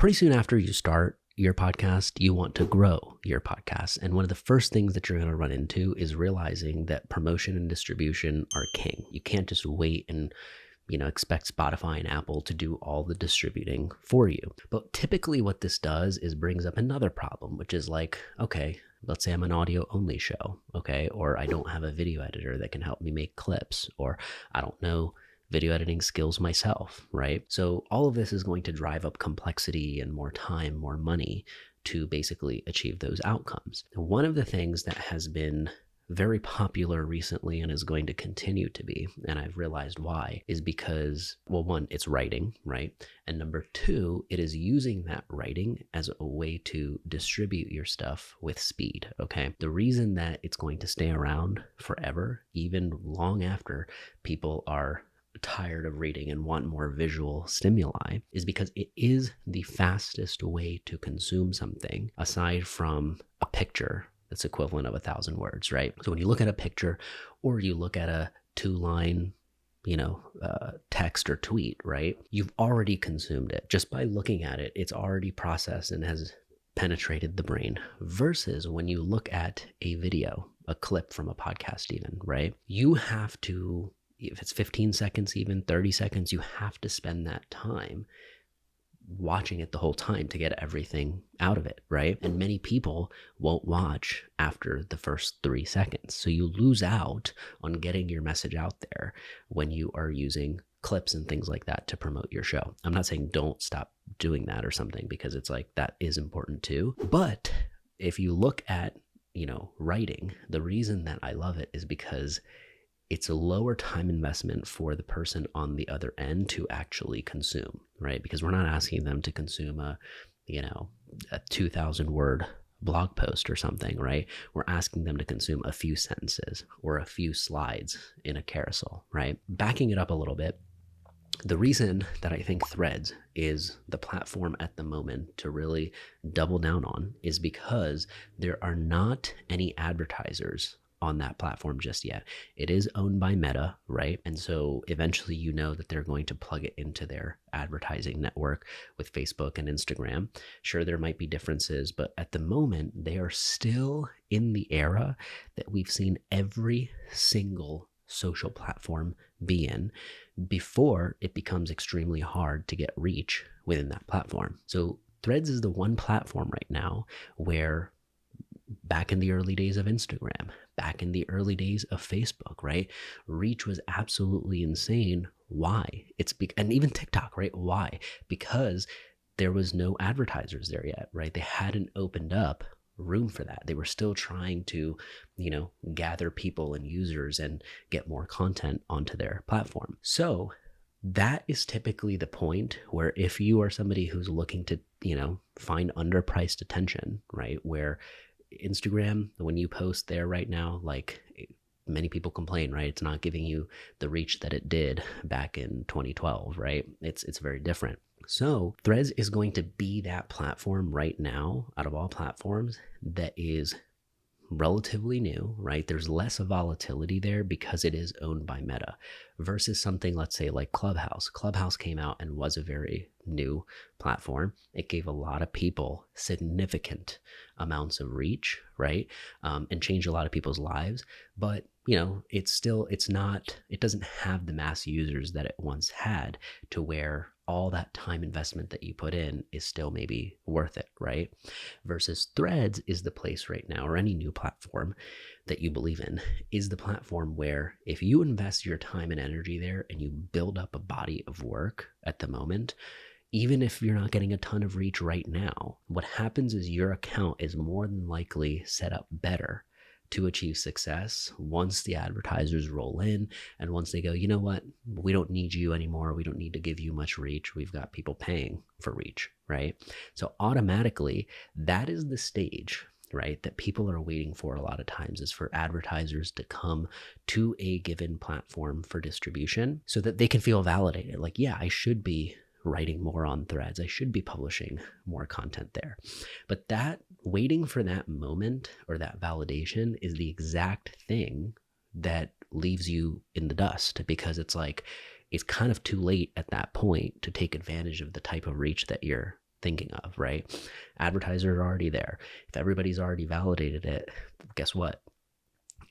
pretty soon after you start your podcast, you want to grow your podcast. And one of the first things that you're going to run into is realizing that promotion and distribution are king. You can't just wait and expect Spotify and Apple to do all the distributing for you. But typically what this does is brings up another problem, which is like, okay, let's say I'm an audio only show, okay? Or I don't have a video editor that can help me make clips, or I don't know video editing skills myself, right? So all of this is going to drive up complexity and more time, more money to basically achieve those outcomes. One of the things that has been very popular recently and is going to continue to be, and I've realized why, is because, well, one, it's writing, right? And number two, it is using that writing as a way to distribute your stuff with speed, okay? The reason that it's going to stay around forever, even long after people are tired of reading and want more visual stimuli, is because it is the fastest way to consume something aside from a picture that's equivalent of 1,000 words, right? So when you look at a picture or you look at a 2-line, text or tweet, right? You've already consumed it. Just by looking at it, it's already processed and has penetrated the brain. Versus when you look at a video, a clip from a podcast even, right? You have to, if it's 15 seconds, even 30 seconds, you have to spend that time watching it the whole time to get everything out of it, right? And many people won't watch after the first 3 seconds. So you lose out on getting your message out there when you are using clips and things like that to promote your show. I'm not saying don't stop doing that or something, because it's like that is important too. But if you look at, writing, the reason that I love it is because it's a lower time investment for the person on the other end to actually consume, right? Because we're not asking them to consume a 2,000 word blog post or something, right? We're asking them to consume a few sentences or a few slides in a carousel, right? Backing it up a little bit, the reason that I think Threads is the platform at the moment to really double down on is because there are not any advertisers on that platform just yet. It is owned by Meta, right? And so eventually that they're going to plug it into their advertising network with Facebook and Instagram. Sure, there might be differences, but at the moment, they are still in the era that we've seen every single social platform be in before it becomes extremely hard to get reach within that platform. So Threads is the one platform right now where back in the early days of Instagram, back in the early days of Facebook, right? Reach was absolutely insane. Why? And even TikTok, right? Why? Because there was no advertisers there yet, right? They hadn't opened up room for that. They were still trying to, gather people and users and get more content onto their platform. So that is typically the point where if you are somebody who's looking to, find underpriced attention, right? Where Instagram, when you post there right now, like many people complain, right? It's not giving you the reach that it did back in 2012, right? It's very different. So Threads is going to be that platform right now out of all platforms that is relatively new, right? There's less volatility there because it is owned by Meta versus something, let's say, like Clubhouse. Clubhouse came out and was a very new platform. It gave a lot of people significant amounts of reach, right? And changed a lot of people's lives. But, it doesn't have the mass users that it once had to where all that time investment that you put in is still maybe worth it, right? Versus Threads is the place right now, or any new platform that you believe in, is the platform where if you invest your time and energy there and you build up a body of work at the moment, even if you're not getting a ton of reach right now, what happens is your account is more than likely set up better to achieve success once the advertisers roll in and once they go, you know what, we don't need you anymore. We don't need to give you much reach. We've got people paying for reach, right? So automatically, that is the stage, right, that people are waiting for a lot of times, is for advertisers to come to a given platform for distribution so that they can feel validated. Like, yeah, I should be writing more on Threads. I should be publishing more content there. But that waiting for that moment or that validation is the exact thing that leaves you in the dust, because it's like, it's kind of too late at that point to take advantage of the type of reach that you're thinking of, right? Advertisers are already there. If everybody's already validated it, guess what?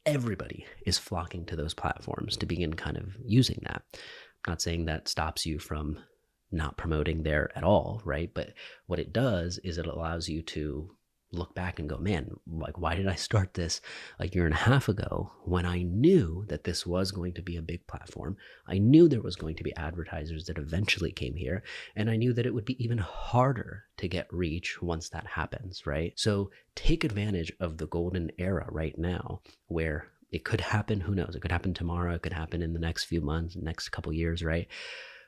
Everybody is flocking to those platforms to begin kind of using that. I'm not saying that stops you from not promoting there at all, right? But what it does is it allows you to look back and go, man, like, why did I start this a year and a half ago when I knew that this was going to be a big platform? I knew there was going to be advertisers that eventually came here, and I knew that it would be even harder to get reach once that happens, right? So take advantage of the golden era right now, where it could happen. Who knows? It could happen tomorrow. It could happen in the next few months, next couple years, right?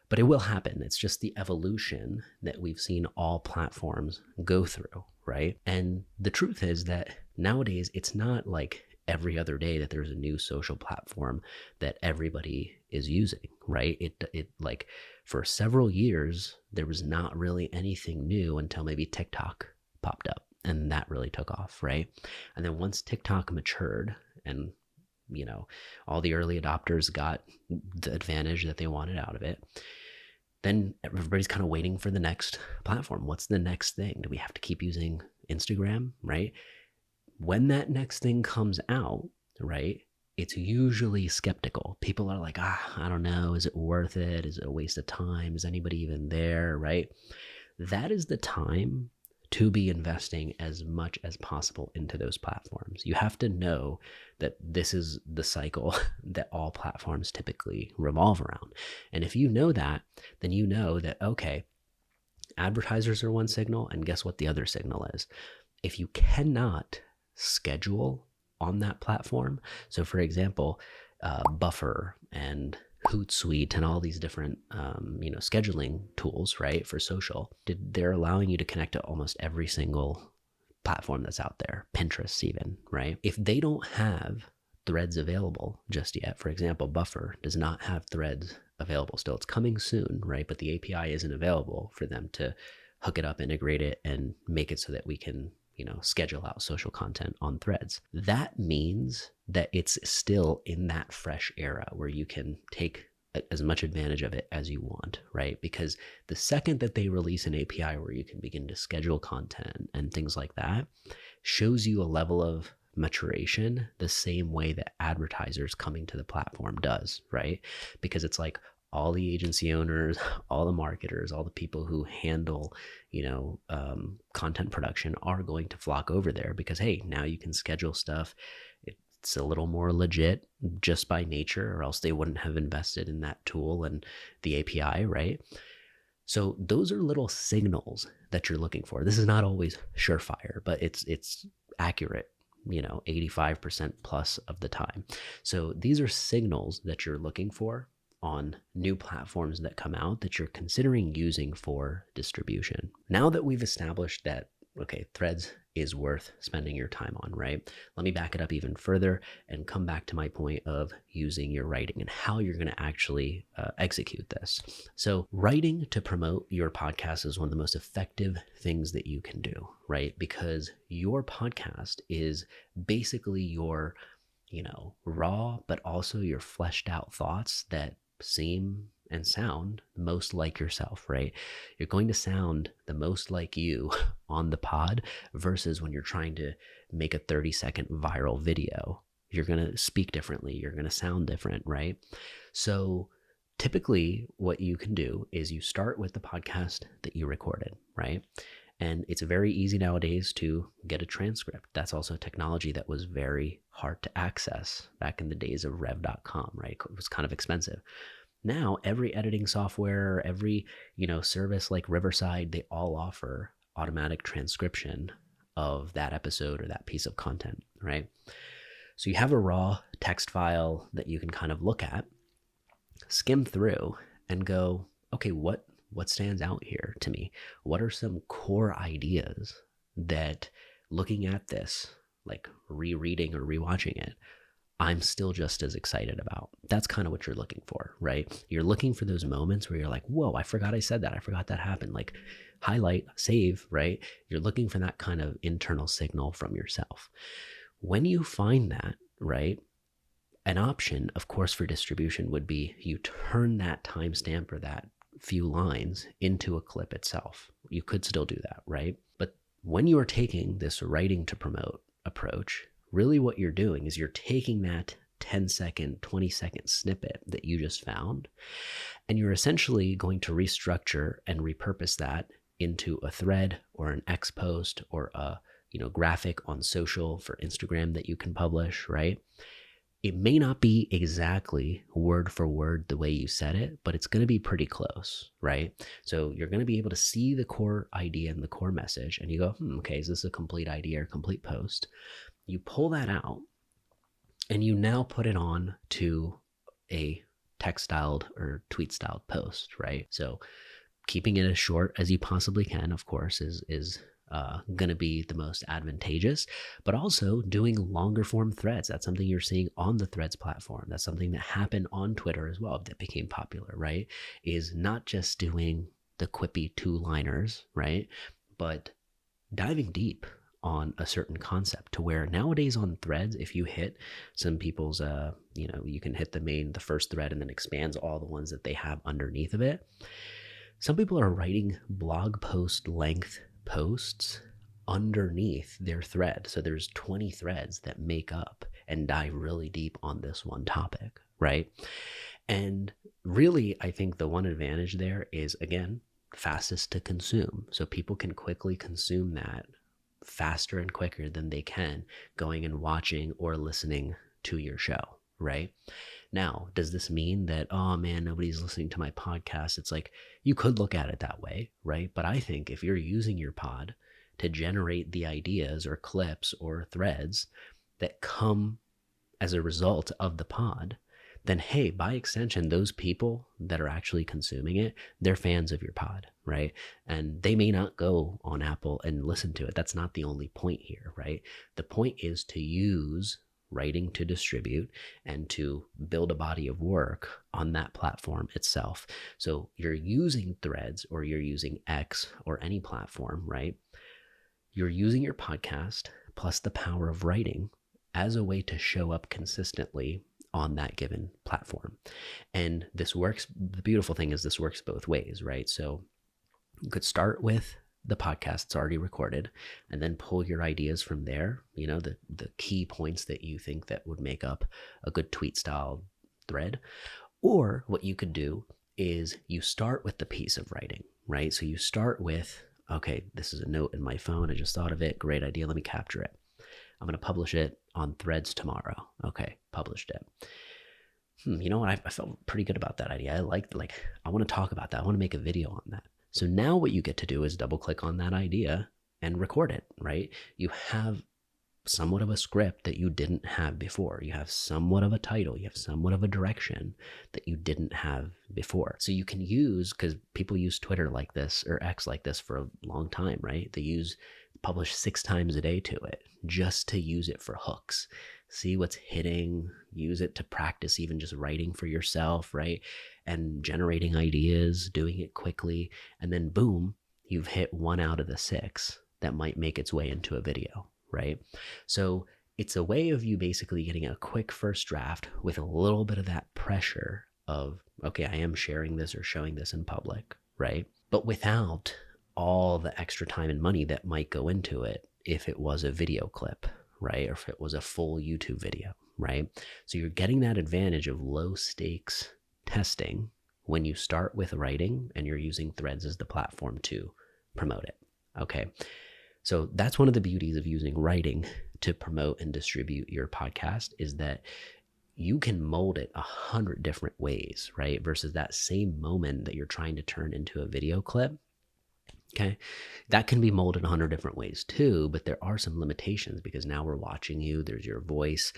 But it will happen. It's just the evolution that we've seen all platforms go through, right? And the truth is that nowadays, it's not like every other day that there's a new social platform that everybody is using, right? It like for several years, there was not really anything new until maybe TikTok popped up, and that really took off, right? And then once TikTok matured and all the early adopters got the advantage that they wanted out of it, then everybody's kind of waiting for the next platform. What's the next thing? Do we have to keep using Instagram, right? When that next thing comes out, right, it's usually skeptical. People are like, I don't know. Is it worth it? Is it a waste of time? Is anybody even there, right? That is the time to be investing as much as possible into those platforms. You have to know that this is the cycle that all platforms typically revolve around. And if you know that, then you know that, okay, advertisers are one signal, and guess what the other signal is? If you cannot schedule on that platform, so for example, Buffer and Hootsuite and all these different scheduling tools, right, for social, they're allowing you to connect to almost every single platform that's out there, Pinterest even, right? If they don't have threads available just yet, for example, Buffer does not have threads available still. It's coming soon, right? But the API isn't available for them to hook it up, integrate it, and make it so that we can schedule out social content on threads. That means that it's still in that fresh era where you can take as much advantage of it as you want, right? Because the second that they release an API where you can begin to schedule content and things like that, shows you a level of maturation the same way that advertisers coming to the platform does, right? Because it's like all the agency owners, all the marketers, all the people who handle, content production are going to flock over there because, hey, now you can schedule stuff. It's a little more legit just by nature, or else they wouldn't have invested in that tool and the API, right? So those are little signals that you're looking for. This is not always surefire, but it's accurate, 85% plus of the time. So these are signals that you're looking for on new platforms that come out that you're considering using for distribution. Now that we've established that, okay, Threads is worth spending your time on, right? Let me back it up even further and come back to my point of using your writing and how you're going to actually execute this. So writing to promote your podcast is one of the most effective things that you can do, right? Because your podcast is basically your, raw, but also your fleshed out thoughts that seem and sound most like yourself, right? You're going to sound the most like you on the pod versus when you're trying to make a 30-second viral video. You're going to speak differently. You're going to sound different, right? So typically what you can do is you start with the podcast that you recorded, right? And it's very easy nowadays to get a transcript. That's also a technology that was very hard to access back in the days of rev.com, right? It was kind of expensive. Now, every editing software, every, service like Riverside, they all offer automatic transcription of that episode or that piece of content, right? So you have a raw text file that you can kind of look at, skim through and go, okay, what stands out here to me? What are some core ideas that looking at this, like rereading or rewatching it, I'm still just as excited about? That's kind of what you're looking for, right? You're looking for those moments where you're like, whoa, I forgot I said that. I forgot that happened. Like highlight, save, right? You're looking for that kind of internal signal from yourself. When you find that, right, an option, of course, for distribution would be you turn that timestamp or that few lines into a clip itself, You could still do that, right? But when you are taking this writing to promote approach, really what you're doing is you're taking that 10-second, 20-second snippet that you just found, and you're essentially going to restructure and repurpose that into a thread or an X post or a graphic on social for Instagram that you can publish, right? It may not be exactly word for word the way you said it, but it's going to be pretty close, right? So you're going to be able to see the core idea and the core message, and you go, okay, is this a complete idea or complete post? You pull that out, and you now put it on to a text styled or tweet styled post, right? So keeping it as short as you possibly can, of course, is going to be the most advantageous, but also doing longer form threads. That's something you're seeing on the Threads platform. That's something that happened on Twitter as well that became popular, right? Is not just doing the quippy two-liners, right? But diving deep on a certain concept, to where nowadays on Threads, if you hit some people's, you can hit the first thread and then expands all the ones that they have underneath of it. Some people are writing blog post length posts underneath their thread. So there's 20 threads that make up and dive really deep on this one topic, right? And really, I think the one advantage there is, again, fastest to consume. So people can quickly consume that faster and quicker than they can going and watching or listening to your show, right? Now, does this mean that, oh man, nobody's listening to my podcast? It's like, you could look at it that way, right? But I think if you're using your pod to generate the ideas or clips or threads that come as a result of the pod, then hey, by extension, those people that are actually consuming it, they're fans of your pod, right? And they may not go on Apple and listen to it. That's not the only point here, right? The point is to use writing to distribute and to build a body of work on that platform itself. So you're using Threads or you're using X or any platform, right? You're using your podcast plus the power of writing as a way to show up consistently on that given platform. And this works. The beautiful thing is this works both ways, right? So you could start with the podcast that's already recorded and then pull your ideas from there, the key points that you think that would make up a good tweet style thread. Or what you could do is you start with the piece of writing, right? So you start with, okay, this is a note in my phone. I just thought of it. Great idea. Let me capture it. I'm going to publish it on Threads tomorrow. Okay, published it. You know what? I felt pretty good about that idea. I want to talk about that. I want to make a video on that. So now what you get to do is double click on that idea and record it, right? You have somewhat of a script that you didn't have before. You have somewhat of a title. You have somewhat of a direction that you didn't have before. So you can use, because people use Twitter like this or X like this for a long time, right? They publish 6 times a day to it just to use it for hooks. See what's hitting, use it to practice even just writing for yourself, right? And generating ideas, doing it quickly. And then boom, you've hit 1 out of the 6 that might make its way into a video, right? So it's a way of you basically getting a quick first draft with a little bit of that pressure of, okay, I am sharing this or showing this in public, right? But without all the extra time and money that might go into it if it was a video clip, right? Or if it was a full YouTube video, right? So you're getting that advantage of low stakes testing when you start with writing and you're using Threads as the platform to promote it, okay? So that's one of the beauties of using writing to promote and distribute your podcast, is that you can mold it 100 different ways, right? Versus that same moment that you're trying to turn into a video clip. Okay, that can be molded 100 different ways too, but there are some limitations because now we're watching you. There's your voice.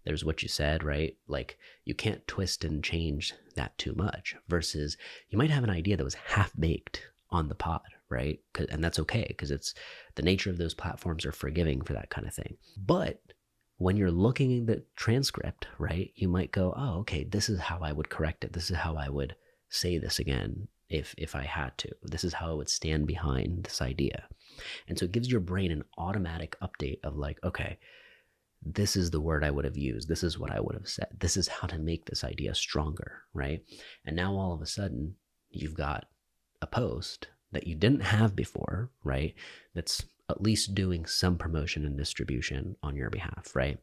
There's what you said, right? Like you can't twist and change that too much, versus you might have an idea that was half baked on the pod, right? And that's okay, because it's the nature of those platforms are forgiving for that kind of thing. But when you're looking at the transcript, right, you might go, oh, okay, this is how I would correct it. This is how I would say this again. If I had to, this is how I would stand behind this idea. And so it gives your brain an automatic update of like, okay, this is the word I would have used. This is what I would have said. This is how to make this idea stronger, right? And now all of a sudden you've got a post that you didn't have before, right? That's at least doing some promotion and distribution on your behalf, right?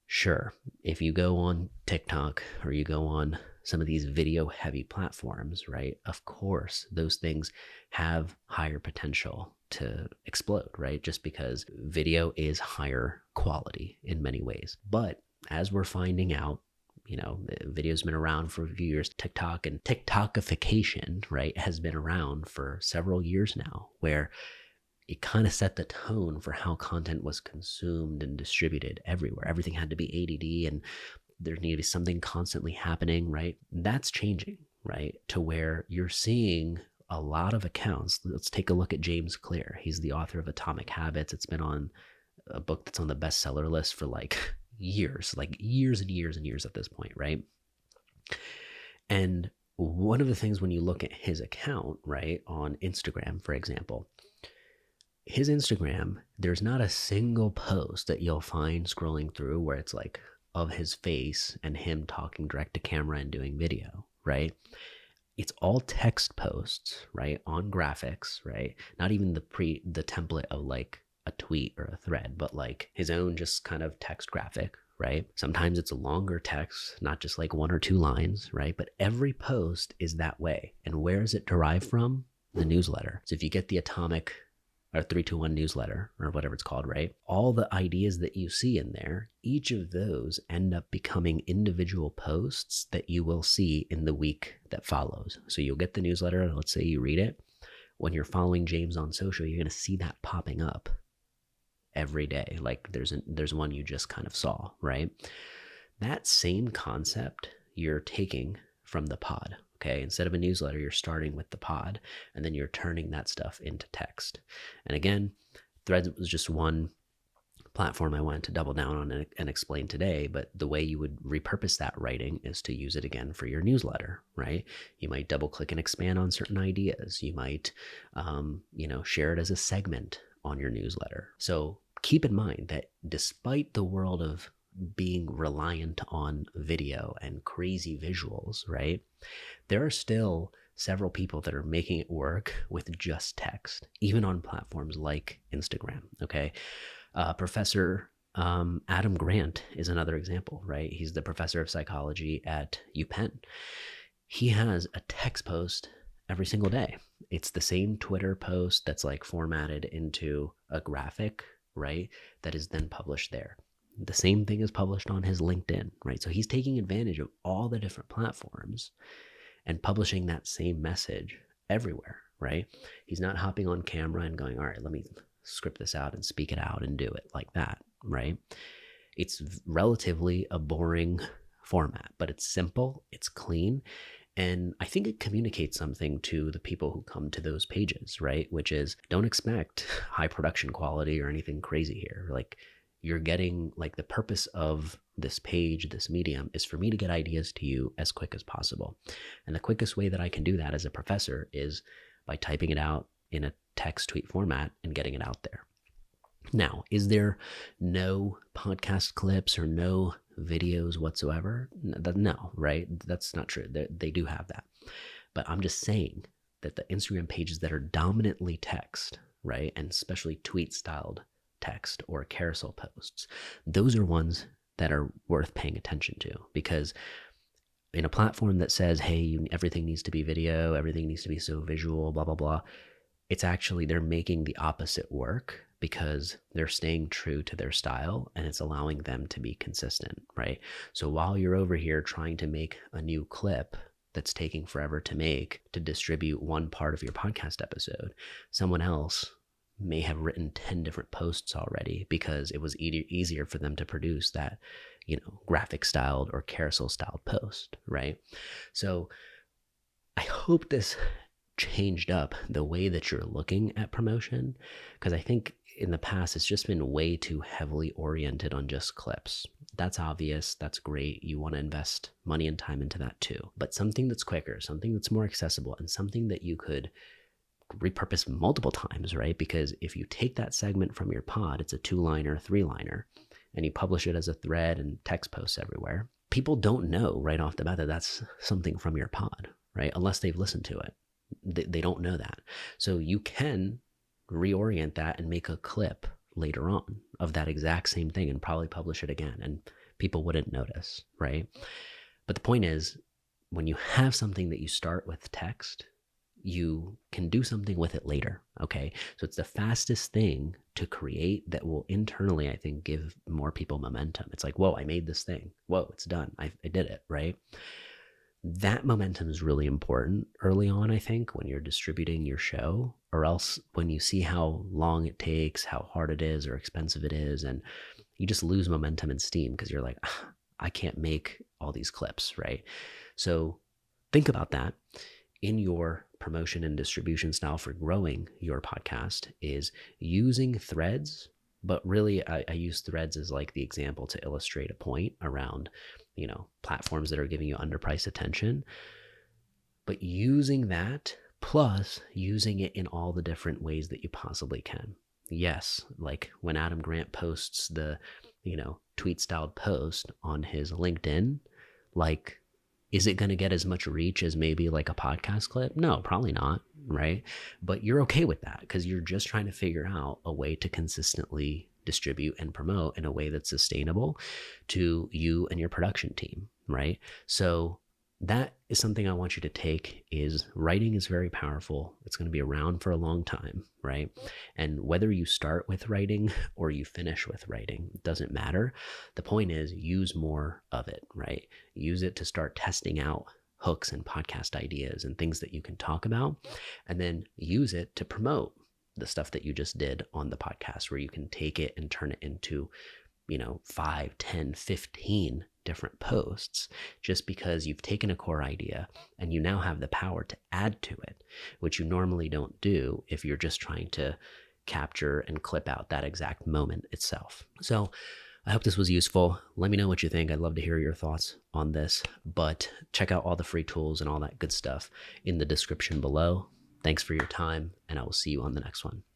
Sure, if you go on TikTok or you go on some of these video heavy platforms, right? Of course, those things have higher potential to explode, right? Just because video is higher quality in many ways. But as we're finding out, video's been around for a few years. TikTok and TikTokification, right, has been around for several years now, where it kind of set the tone for how content was consumed and distributed everywhere. Everything had to be ADD and there needed to be something constantly happening, right? That's changing, right? To where you're seeing a lot of accounts. Let's take a look at James Clear. He's the author of Atomic Habits. It's been on a book that's on the bestseller list for like years and years and years at this point, right? And one of the things when you look at his account, right, on Instagram, for example, his Instagram, there's not a single post that you'll find scrolling through where it's like of his face and him talking direct to camera and doing video, right? It's all text posts, right? On graphics, right? Not even the template of like a tweet or a thread, but like his own just kind of text graphic, right? Sometimes it's a longer text, not just like 1 or 2 lines, right? But every post is that way. And where is it derived from? The newsletter. So if you get the Atomic or 321 newsletter or whatever it's called, right? All the ideas that you see in there, each of those end up becoming individual posts that you will see in the week that follows. So you'll get the newsletter, let's say you read it. When you're following James on social, you're going to see that popping up every day. Like there's one you just kind of saw, right? That same concept you're taking from the pod. Okay, instead of a newsletter, you're starting with the pod, and then you're turning that stuff into text. And again, Threads was just one platform I wanted to double down on and explain today, but the way you would repurpose that writing is to use it again for your newsletter, right? You might double click and expand on certain ideas. You might, share it as a segment on your newsletter. So keep in mind that despite the world of being reliant on video and crazy visuals, right? There are still several people that are making it work with just text, even on platforms like Instagram, okay? Professor Adam Grant is another example, right? He's the professor of psychology at UPenn. He has a text post every single day. It's the same Twitter post that's like formatted into a graphic, right? That is then published there. The same thing is published on his LinkedIn, right? So he's taking advantage of all the different platforms and publishing that same message everywhere, right? He's not hopping on camera and going, all right, let me script this out and speak it out and do it like that, right? It's relatively a boring format, but it's simple, it's clean, and I think it communicates something to the people who come to those pages, right? Which is, don't expect high production quality or anything crazy here. Like, you're getting, like, the purpose of this page, this medium, is for me to get ideas to you as quick as possible. And the quickest way that I can do that as a professor is by typing it out in a text tweet format and getting it out there. Now, is there no podcast clips or no videos whatsoever? No, right? That's not true. They do have that. But I'm just saying that the Instagram pages that are dominantly text, right, and especially tweet-styled text or carousel posts, those are ones that are worth paying attention to, because in a platform that says, hey, everything needs to be video, everything needs to be so visual, blah, blah, blah, it's actually, they're making the opposite work because they're staying true to their style and it's allowing them to be consistent, right? So while you're over here trying to make a new clip that's taking forever to make, to distribute one part of your podcast episode, someone else may have written 10 different posts already because it was easier for them to produce that, graphic styled or carousel styled post, right? So I hope this changed up the way that you're looking at promotion, because I think in the past it's just been way too heavily oriented on just clips. That's obvious, that's great, you want to invest money and time into that too, but something that's quicker, something that's more accessible, and something that you could repurpose multiple times, right? Because if you take that segment from your pod, it's a 2-liner, 3-liner, and you publish it as a thread and text posts everywhere, people don't know right off the bat that that's something from your pod, right? Unless they've listened to it. they don't know that. So you can reorient that and make a clip later on of that exact same thing and probably publish it again, and people wouldn't notice, right? But the point is, when you have something that you start with text, you can do something with it later. Okay. So it's the fastest thing to create that will internally, I think, give more people momentum. It's like, whoa, I made this thing. Whoa, it's done. I did it. Right. That momentum is really important early on, I think, when you're distributing your show, or else when you see how long it takes, how hard it is, or expensive it is, and you just lose momentum and steam because you're like, I can't make all these clips. Right. So think about that in your promotion and distribution style for growing your podcast, is using threads. But really, I use threads as like the example to illustrate a point around, platforms that are giving you underpriced attention. But using that plus using it in all the different ways that you possibly can. Yes, like when Adam Grant posts the, tweet styled post on his LinkedIn, like, is it going to get as much reach as maybe like a podcast clip? No, probably not, right? But you're okay with that because you're just trying to figure out a way to consistently distribute and promote in a way that's sustainable to you and your production team, right? So that is something I want you to take, is writing is very powerful. It's going to be around for a long time, right? And whether you start with writing or you finish with writing, it doesn't matter. The point is, use more of it, right? Use it to start testing out hooks and podcast ideas and things that you can talk about, and then use it to promote the stuff that you just did on the podcast, where you can take it and turn it into 5, 10, 15 different posts, just because you've taken a core idea and you now have the power to add to it, which you normally don't do if you're just trying to capture and clip out that exact moment itself. So I hope this was useful. Let me know what you think. I'd love to hear your thoughts on this, but check out all the free tools and all that good stuff in the description below. Thanks for your time, and I will see you on the next one.